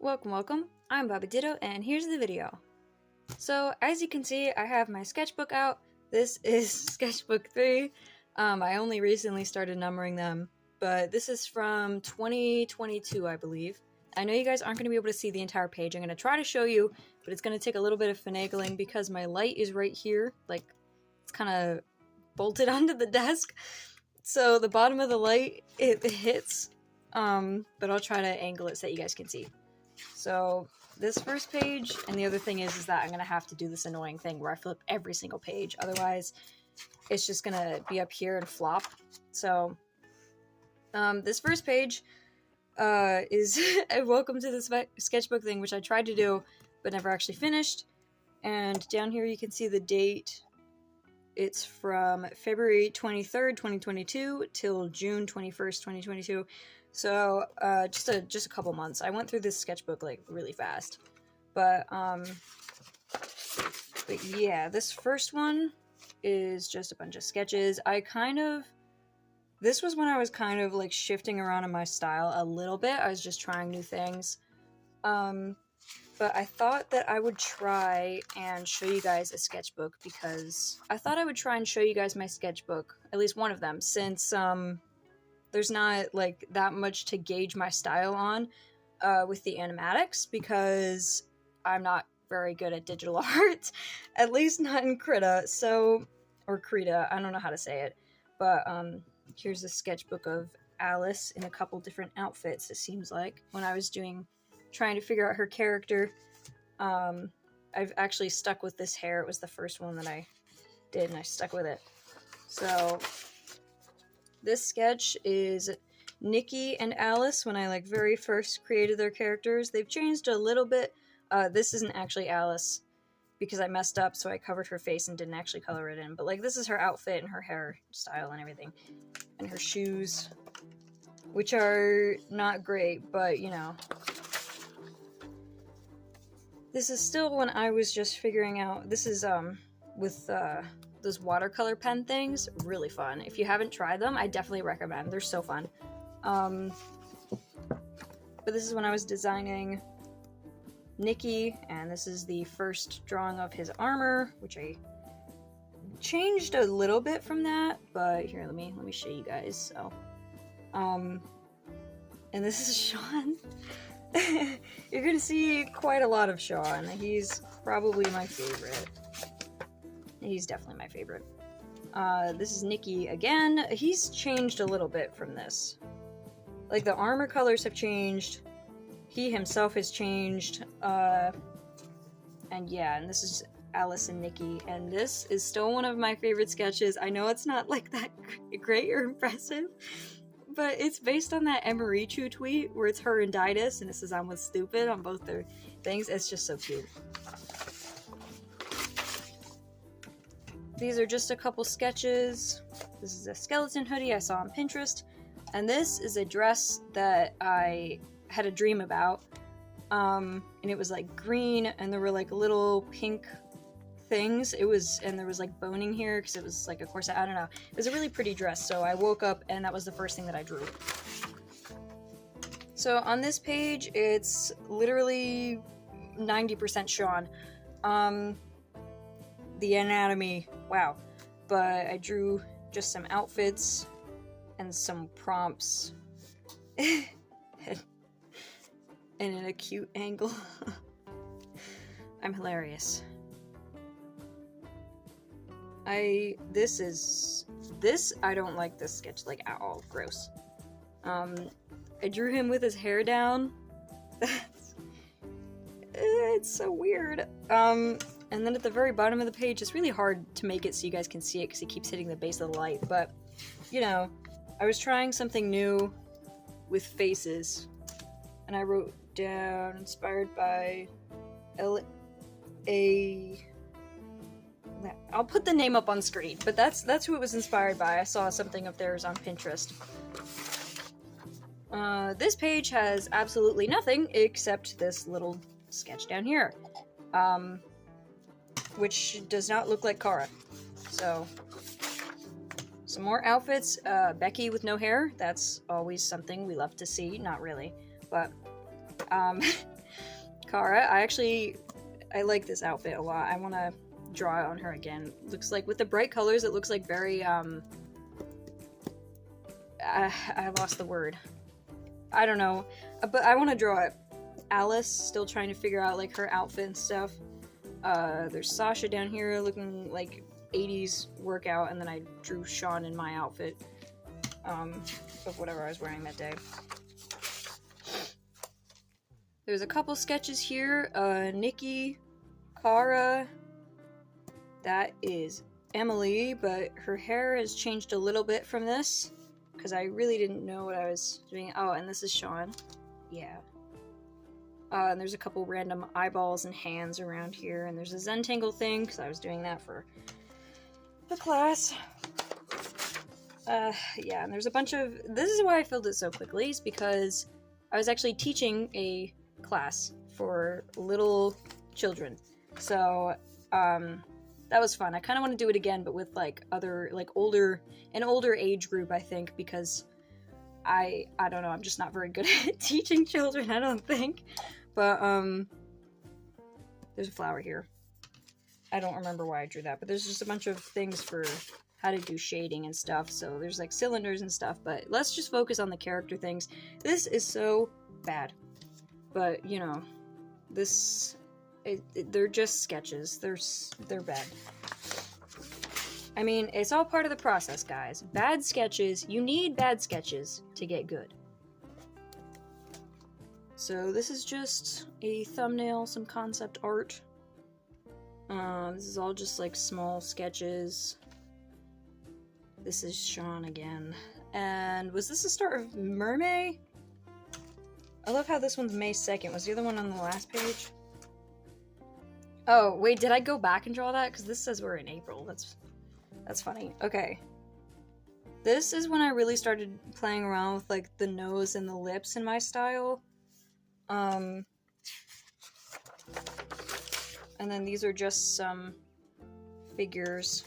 Welcome, I'm Bobby Ditto, and here's the video. So, as you can see, I have my sketchbook out. This is Sketchbook 3. I only recently started numbering them, but this is from 2022, I believe. I know you guys aren't going to be able to see the entire page. I'm going to try to show you, but it's going to take a little bit of finagling because my light is right here. Like, it's kind of bolted onto the desk. So the bottom of the light, it hits, but I'll try to angle it so that you guys can see. So this first page, and the other thing is that I'm going to have to do this annoying thing where I flip every single page. Otherwise, it's just going to be up here and flop. So this first page is a welcome to the sketchbook thing, which I tried to do, but never actually finished. And down here you can see the date. It's from February 23rd, 2022 till June 21st, 2022. So, just a couple months. I went through this sketchbook, like, really fast. But yeah, this first one is just a bunch of sketches. This was when I was kind of, like, shifting around in my style a little bit. I was just trying new things. But I thought that I would try and show you guys a sketchbook because I thought I would try and show you guys my sketchbook, at least one of them, since, there's not, like, that much to gauge my style on with the animatics because I'm not very good at digital art, at least not in Krita, or Krita, I don't know how to say it, but here's a sketchbook of Alice in a couple different outfits, it seems like, when I was trying to figure out her character. I've actually stuck with this hair. It was the first one that I did, and I stuck with it. So this sketch is Nikki and Alice when I, like, very first created their characters. They've changed a little bit. This isn't actually Alice because I messed up, so I covered her face and didn't actually color it in. But, like, this is her outfit and her hairstyle and everything. And her shoes, which are not great, but, you know. This is still when I was just figuring out. This is, with, those watercolor pen things, really fun. If you haven't tried them, I definitely recommend. They're so fun. But this is when I was designing Nikki, and this is the first drawing of his armor, which I changed a little bit from that, but here, let me show you guys. So, and this is Sean. You're gonna see quite a lot of Sean. He's probably my favorite. He's definitely my favorite. This is Nikki again. He's changed a little bit from this. Like, the armor colors have changed. He himself has changed. And yeah, and this is Alice and Nikki. And this is still one of my favorite sketches. I know it's not, like, that great or impressive, but it's based on that Emirichu tweet where it's her and Didas, and it says I'm with stupid on both their things. It's just so cute. These are just a couple sketches. This is a skeleton hoodie I saw on Pinterest. And this is a dress that I had a dream about. And it was, like, green, and there were, like, little pink things. And there was, like, boning here, because it was, like, a corset. I don't know. It was a really pretty dress, so I woke up, and that was the first thing that I drew. So on this page, it's literally 90% Sean. The anatomy, wow. But I drew just some outfits and some prompts and in an acute angle. I'm hilarious. I don't like this sketch, like, at all. Gross. I drew him with his hair down. It's so weird. And then at the very bottom of the page, it's really hard to make it so you guys can see it because it keeps hitting the base of the light, but, you know, I was trying something new with faces, and I wrote down, inspired by L.A. I'll put the name up on screen, but that's who it was inspired by. I saw something of theirs on Pinterest. This page has absolutely nothing except this little sketch down here. Which does not look like Kara. So, some more outfits. Becky with no hair. That's always something we love to see. Not really, but Kara. I like this outfit a lot. I want to draw on her again. Looks like, with the bright colors, it looks like very, I lost the word. I don't know. But I want to draw it. Alice, still trying to figure out, like, her outfit and stuff. There's Sasha down here looking like 80s workout, and then I drew Sean in my outfit, of whatever I was wearing that day. There's a couple sketches here. Nikki, Kara, that is Emily, but her hair has changed a little bit from this, because I really didn't know what I was doing. Oh, and this is Sean. Yeah. And there's a couple random eyeballs and hands around here, and there's a Zentangle thing, because I was doing that for the class. Yeah, and there's a bunch of... This is why I filled it so quickly, is because I was actually teaching a class for little children. So, that was fun. I kind of want to do it again, but with, like, other, like, an older age group, I think, because I don't know, I'm just not very good at teaching children, I don't think. But, there's a flower here. I don't remember why I drew that, but there's just a bunch of things for how to do shading and stuff, so there's, like, cylinders and stuff, but let's just focus on the character things. This is so bad. But, you know, they're just sketches. They're bad. I mean, it's all part of the process, guys. Bad sketches, you need bad sketches to get good. So this is just a thumbnail, some concept art. This is all just like small sketches. This is Sean again. And was this the start of Mermaid? I love how this one's May 2nd. Was the other one on the last page? Oh, wait, did I go back and draw that? Because this says we're in April. That's funny. Okay. This is when I really started playing around with, like, the nose and the lips in my style. And then these are just some figures.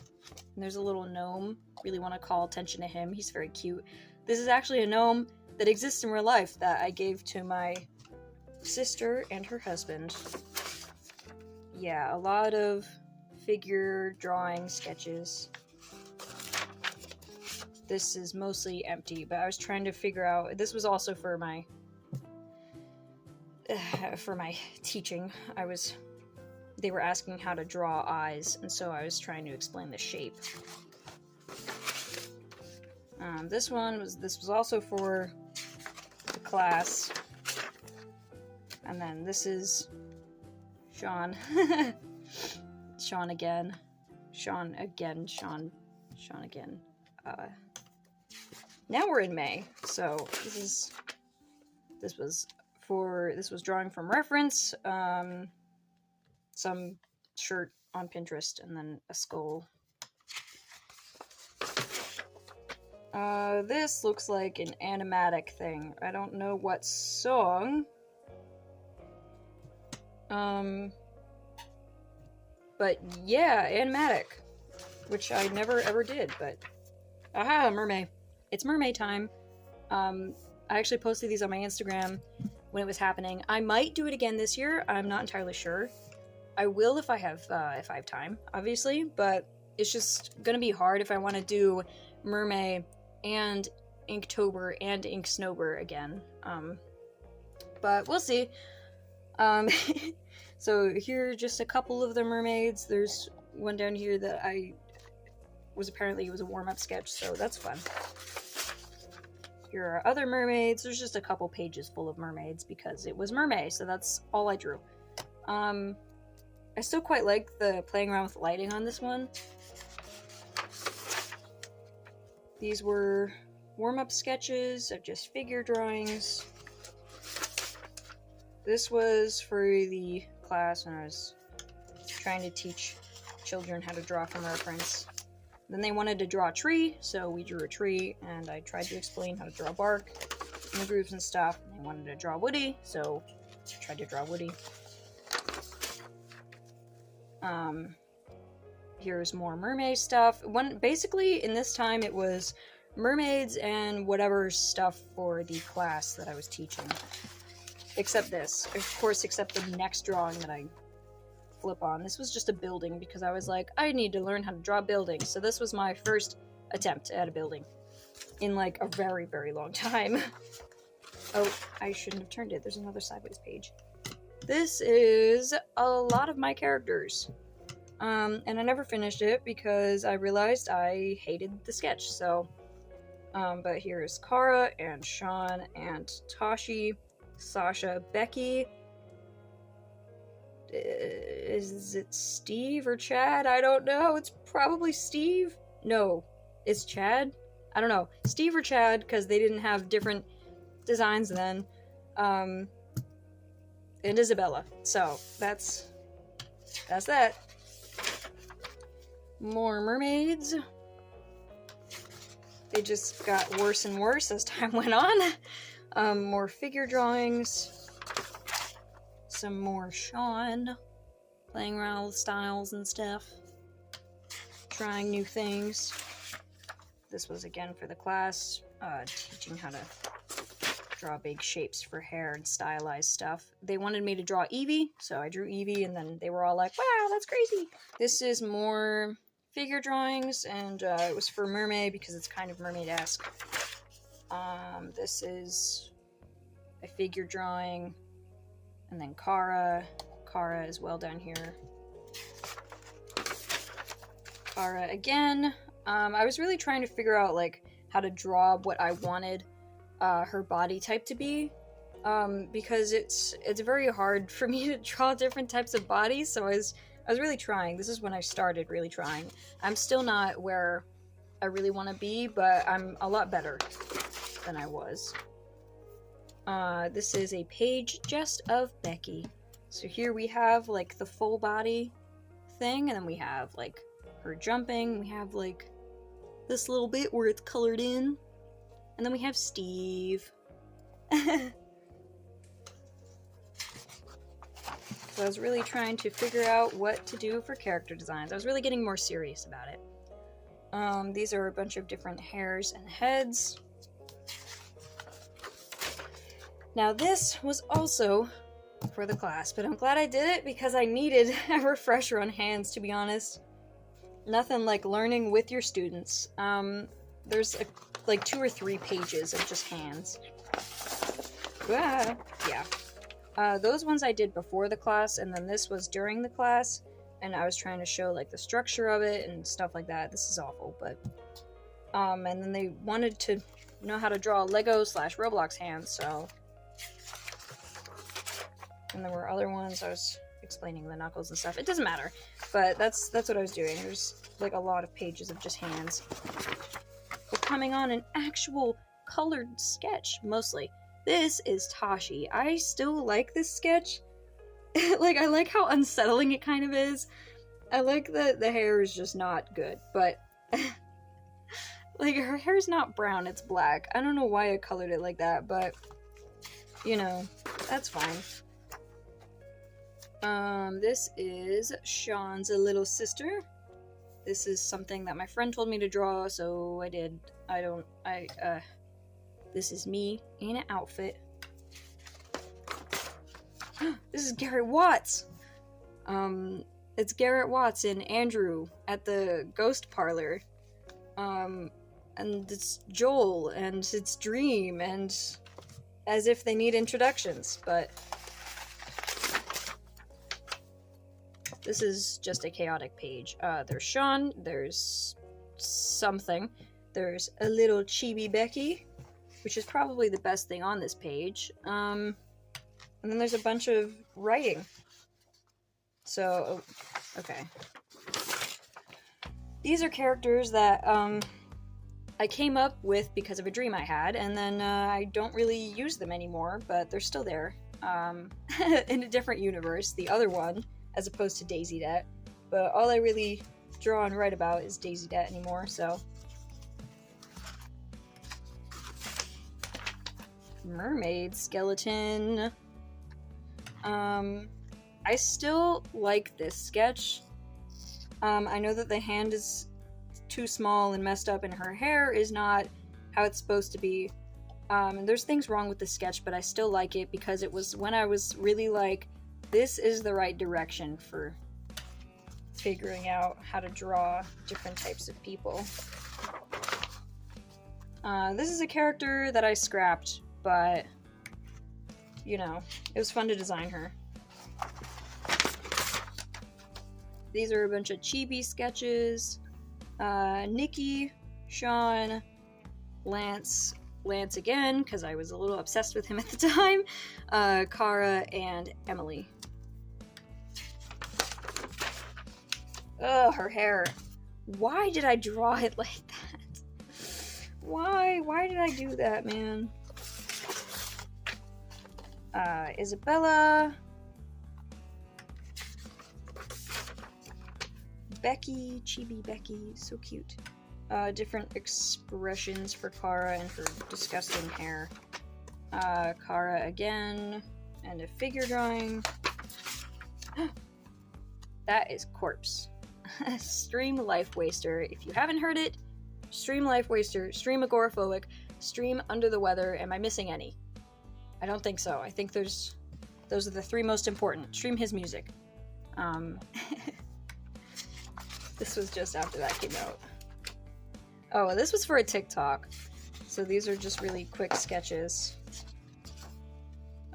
And there's a little gnome. Really want to call attention to him. He's very cute. This is actually a gnome that exists in real life that I gave to my sister and her husband. Yeah, a lot of figure drawing sketches. This is mostly empty, but I was trying to figure out... This was also for my teaching. They were asking how to draw eyes, and so I was trying to explain the shape. This was also for the class. And then this is Sean. Sean again. Sean again. Sean again. Now we're in May, so this was drawing from reference, some shirt on Pinterest, and then a skull. This looks like an animatic thing. I don't know what song. But yeah, animatic, which I never ever did, but aha, mermaid. It's mermaid time. I actually posted these on my Instagram when it was happening. I might do it again this year. I'm not entirely sure. I will if I have time, obviously, but it's just gonna be hard if I want to do mermaid and Inktober and Inksnober again. But we'll see. So here are just a couple of the mermaids. There's one down here that it was a warm-up sketch, so that's fun. Here are other mermaids. There's just a couple pages full of mermaids because it was mermaid, so that's all I drew. I still quite like the playing around with lighting on this one. These were warm-up sketches of just figure drawings. This was for the class when I was trying to teach children how to draw from reference. Then they wanted to draw a tree, so we drew a tree, and I tried to explain how to draw bark and the grooves and stuff. They wanted to draw Woody, so I tried to draw Woody. Here's more mermaid stuff. Basically, in this time, it was mermaids and whatever stuff for the class that I was teaching. except this. Of course, except the next drawing that I flip on. This was just a building because I was like, I need to learn how to draw buildings. So this was my first attempt at a building in like a very, very long time. Oh, I shouldn't have turned it. There's another sideways page. This is a lot of my characters. And I never finished it because I realized I hated the sketch, so... but here's Kara, and Sean, and Tashi, Sasha, Becky... is it Steve or Chad? I don't know. It's probably Steve? No. It's Chad? I don't know. Steve or Chad, because they didn't have different designs then. And Isabella. So, that's that. More mermaids. They just got worse and worse as time went on. More figure drawings. Some more Sean. Playing around with styles and stuff. Trying new things. This was again for the class. Teaching how to draw big shapes for hair and stylized stuff. They wanted me to draw Evie, so I drew Evie, and then they were all like, wow, that's crazy. This is more figure drawings, and it was for Mermaid because it's kind of mermaid-esque. This is a figure drawing, and then Kara as well down here. Kara again. I was really trying to figure out like how to draw what I wanted her body type to be, because it's very hard for me to draw different types of bodies, so I was really trying. This is when I started really trying. I'm still not where I really want to be, but I'm a lot better than I was. This is a page just of Becky. So here we have like the full body thing, and then we have like her jumping, we have like this little bit where it's colored in, and then we have Steve. So I was really trying to figure out what to do for character designs. I was really getting more serious about it. These are a bunch of different hairs and heads. Now this was also for the class, but I'm glad I did it because I needed a refresher on hands, to be honest. Nothing like learning with your students. There's like 2 or 3 pages of just hands. Ah, yeah. Those ones I did before the class, and then this was during the class, and I was trying to show like the structure of it and stuff like that. This is awful, but and then they wanted to know how to draw Lego/Roblox hands, so. And there were other ones. I was explaining the knuckles and stuff. It doesn't matter, but that's what I was doing. There's like a lot of pages of just hands. Becoming on an actual colored sketch, mostly. This is Tashi. I still like this sketch. Like, I like how unsettling it kind of is. I like that the hair is just not good, but like, her hair's not brown, it's black. I don't know why I colored it like that, but you know, that's fine. This is Sean's little sister. This is something that my friend told me to draw, so I did. This is me in an outfit. This is Garrett Watts! It's Garrett Watts and Andrew at the ghost parlor. And it's Joel, and it's Dream, and as if they need introductions, but this is just a chaotic page. There's Sean, there's something, there's a little chibi Becky, which is probably the best thing on this page, and then there's a bunch of writing. So, okay. These are characters that, I came up with because of a dream I had, and then I don't really use them anymore, but they're still there. In a different universe, the other one, as opposed to Daisy Det. But all I really draw and write about is Daisy Det anymore, so. Mermaid skeleton. I still like this sketch. I know that the hand is too small and messed up, and her hair is not how it's supposed to be. And there's things wrong with the sketch, but I still like it because it was when I was really like, this is the right direction for figuring out how to draw different types of people. This is a character that I scrapped, but, you know, it was fun to design her. These are a bunch of chibi sketches. Nikki, Sean, Lance again, because I was a little obsessed with him at the time, Kara, and Emily. Ugh, her hair. Why did I draw it like that? Why did I do that, man? Isabella. Becky, chibi Becky, so cute. Different expressions for Kara and her disgusting hair. Kara again, and a figure drawing. That is Corpse. Stream Life Waster. If you haven't heard it, Stream Life Waster, Stream Agoraphobic, Stream Under the Weather. Am I missing any? I don't think so. I think those are the three most important. Stream his music. This was just after that came out. Oh, this was for a TikTok. So these are just really quick sketches.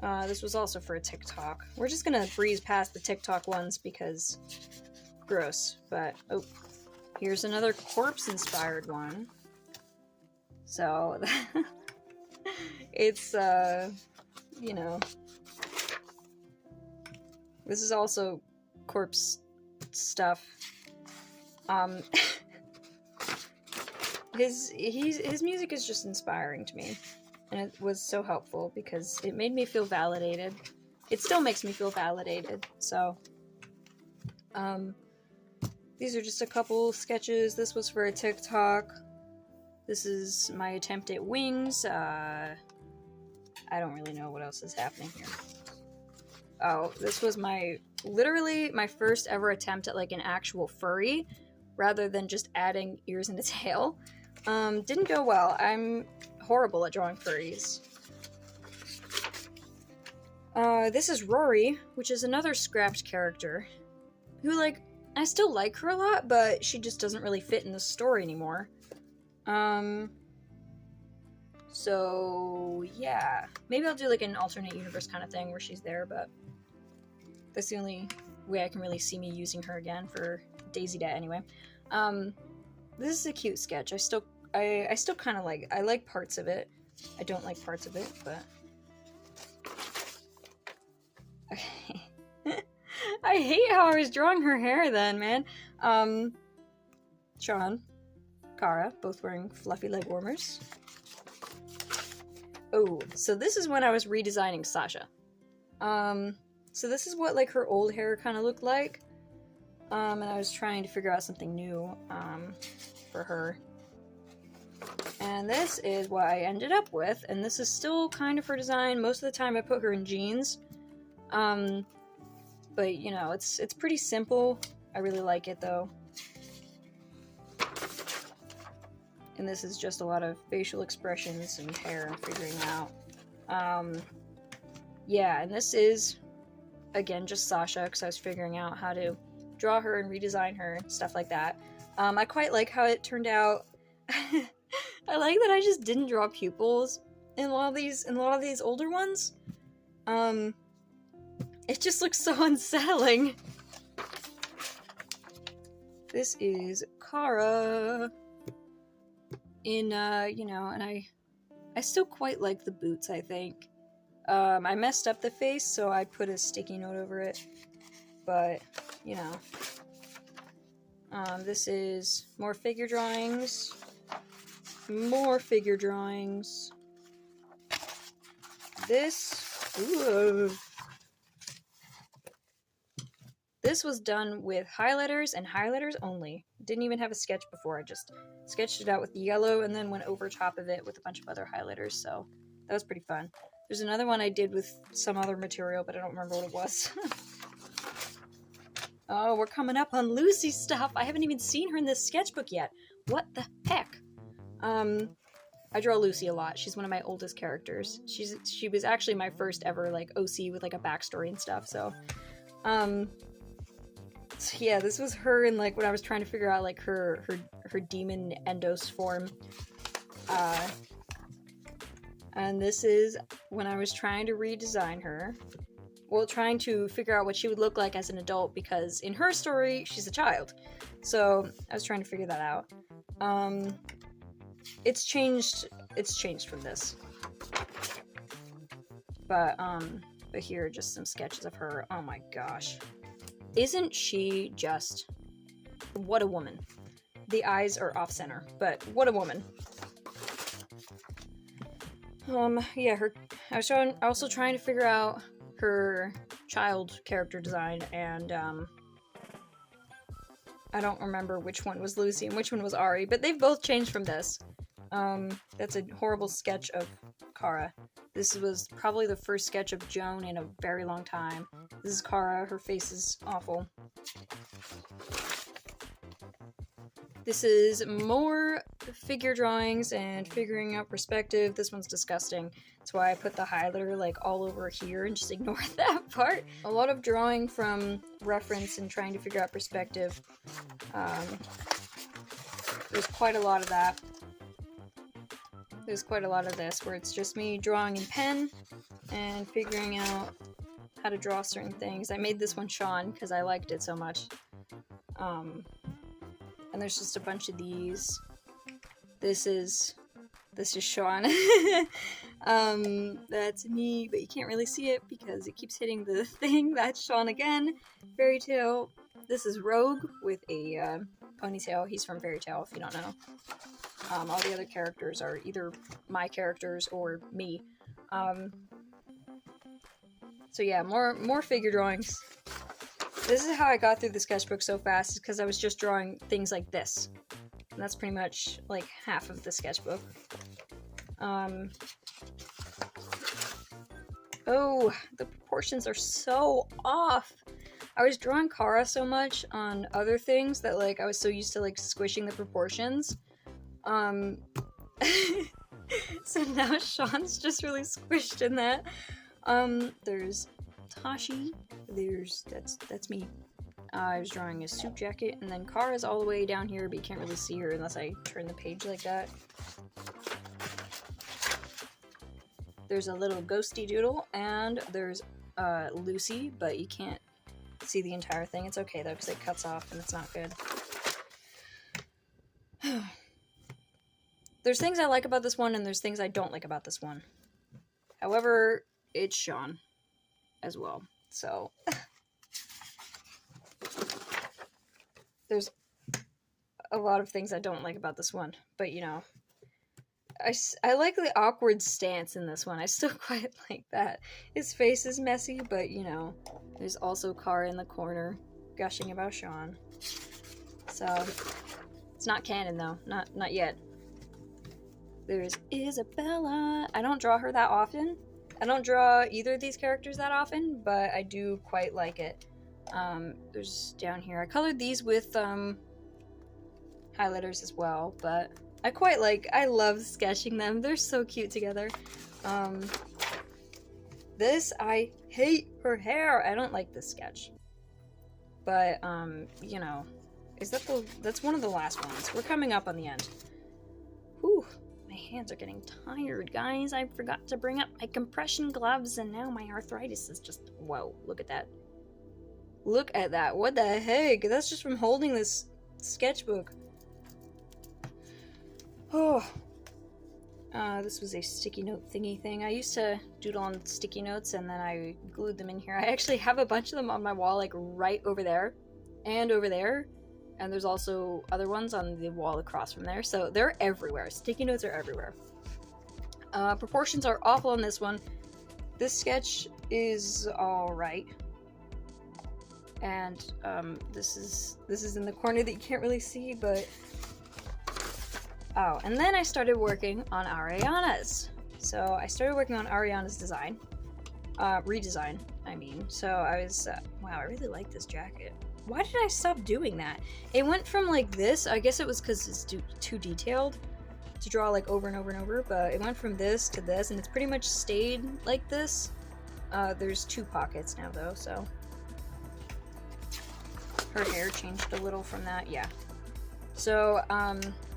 This was also for a TikTok. We're just gonna breeze past the TikTok ones because gross. But, oh, here's another corpse-inspired one. So, it's, you know, this is also corpse stuff. His music is just inspiring to me, and it was so helpful because it made me feel validated. It still makes me feel validated, so, these are just a couple sketches. This was for a TikTok. This is my attempt at wings. I don't really know what else is happening here. Oh, this was literally my first ever attempt at like an actual furry, rather than just adding ears and a tail. Didn't go well. I'm horrible at drawing furries. This is Rory, which is another scrapped character, who, like, I still like her a lot, but she just doesn't really fit in the story anymore. So, yeah. Maybe I'll do, like, an alternate universe kind of thing where she's there, but that's the only way I can really see me using her again for Daisy Day anyway. This is a cute sketch. I still kind of like, I like parts of it. I don't like parts of it, but... I hate how I was drawing her hair then, man. Sean, Kara, both wearing fluffy leg warmers. Oh, so this is when I was redesigning Sasha. So this is what, like, her old hair kind of looked like. And I was trying to figure out something new, for her. And this is what I ended up with, and this is still kind of her design. Most of the time I put her in jeans. But, you know, it's pretty simple. I really like it, though. And this is just a lot of facial expressions and hair and figuring out. Yeah, and this is, again, just Sasha, because I was figuring out how to draw her and redesign her and stuff like that. I quite like how it turned out. I like that I just didn't draw pupils in a lot of these older ones. It just looks so unsettling. This is Kara in, you know, and I still quite like the boots, I think. I messed up the face, so I put a sticky note over it, but, you know. This is more figure drawings. More figure drawings. This was done with highlighters and highlighters only. Didn't even have a sketch before. I just sketched it out with yellow and then went over top of it with a bunch of other highlighters, so that was pretty fun. There's another one I did with some other material, but I don't remember what it was. Oh, we're coming up on Lucy's stuff. I haven't even seen her in this sketchbook yet. What the heck? I draw Lucy a lot. She's one of my oldest characters. She was actually my first ever like OC with like a backstory and stuff. So yeah, this was her in like when I was trying to figure out like her demon Endos form. And this is when I was trying to redesign her. Well, trying to figure out what she would look like as an adult, because in her story, she's a child. So I was trying to figure that out. It's changed from this. But here are just some sketches of her. Oh my gosh. Isn't she just... what a woman. The eyes are off center, but what a woman. Yeah, I was also trying to figure out her child character design, and I don't remember which one was Lucy and which one was Ari, but they've both changed from this. That's a horrible sketch of Kara. This was probably the first sketch of Joan in a very long time. This is Kara. Her face is awful. This is more figure drawings and figuring out perspective. This one's disgusting. That's why I put the highlighter like all over here and just ignore that part. A lot of drawing from reference and trying to figure out perspective. There's quite a lot of that. There's quite a lot of this where it's just me drawing in pen and figuring out how to draw certain things. I made this one Sean because I liked it so much. And there's just a bunch of these. This is Sean. That's me, but you can't really see it because it keeps hitting the thing. That's Sean again. Fairy Tale. This is Rogue with a ponytail. He's from Fairy Tale, if you don't know. All the other characters are either my characters or me. So yeah, more figure drawings. This is how I got through the sketchbook so fast, is because I was just drawing things like this. And that's pretty much like half of the sketchbook. Oh, the proportions are so off. I was drawing Kara so much on other things that like I was so used to like squishing the proportions. So now Sean's just really squished in that. There's Tashi. That's me. I was drawing a suit jacket, and then Kara's all the way down here, but you can't really see her unless I turn the page like that. There's a little ghosty doodle, and there's Lucy, but you can't see the entire thing. It's okay though, because it cuts off and it's not good. There's things I like about this one, and there's things I don't like about this one. However, it's Sean as well, so there's a lot of things I don't like about this one, but you know, I like the awkward stance in this one. I still quite like that. His face is messy, but you know, there's also Kara in the corner gushing about Sean. So it's not canon though, not yet. There's Isabella. I don't draw her that often. I don't draw either of these characters that often, but I do quite like it. There's down here. I colored these with highlighters as well, but I love sketching them. They're so cute together. This, I hate her hair. I don't like this sketch. But, you know, that's one of the last ones. We're coming up on the end. Whew. My hands are getting tired, guys. I forgot to bring up my compression gloves, and now my arthritis is just... Whoa, look at that. Look at that. What the heck? That's just from holding this sketchbook. Oh. This was a sticky note thingy thing. I used to doodle on sticky notes, and then I glued them in here. I actually have a bunch of them on my wall, like right over there, and over there. And there's also other ones on the wall across from there. So they're everywhere. Sticky notes are everywhere. Proportions are awful on this one. This sketch is alright. And this is in the corner that you can't really see, but... Oh, and then I started working on Ariana's. So I started working on Ariana's design. Redesign, I mean. So I was... wow, I really like this jacket. Why did I stop doing that? It went from like this, I guess it was because it's too detailed, to draw like over and over and over, but it went from this to this, and it's pretty much stayed like this. There's 2 pockets now though, so her hair changed a little from that, yeah. So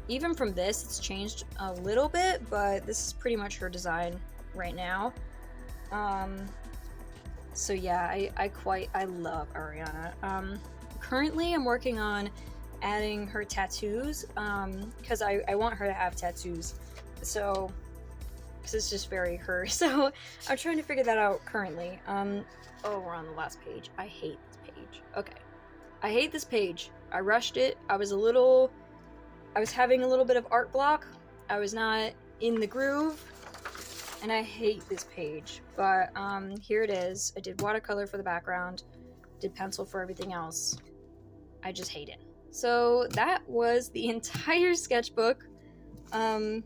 even from this, it's changed a little bit, but this is pretty much her design right now. So yeah, I love Ariana. Currently I'm working on adding her tattoos, because I want her to have tattoos, so, because it's just very her, so I'm trying to figure that out currently. Oh, we're on the last page. I hate this page. Okay. I hate this page. I rushed it. I was having a little bit of art block. I was not in the groove, and I hate this page, but here it is. I did watercolor for the background, did pencil for everything else. I just hate it. So that was the entire sketchbook. Hope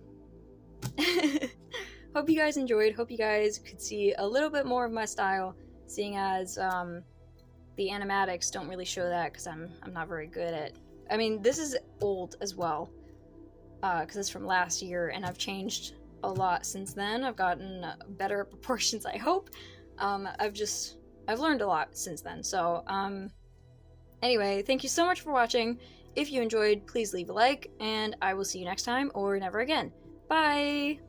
you guys enjoyed. Hope you guys could see a little bit more of my style, seeing as the animatics don't really show that because I'm not very good at. I mean, this is old as well, because it's from last year, and I've changed a lot since then. I've gotten better proportions, I hope. I've learned a lot since then. So anyway, thank you so much for watching. If you enjoyed, please leave a like, and I will see you next time, or never again. Bye!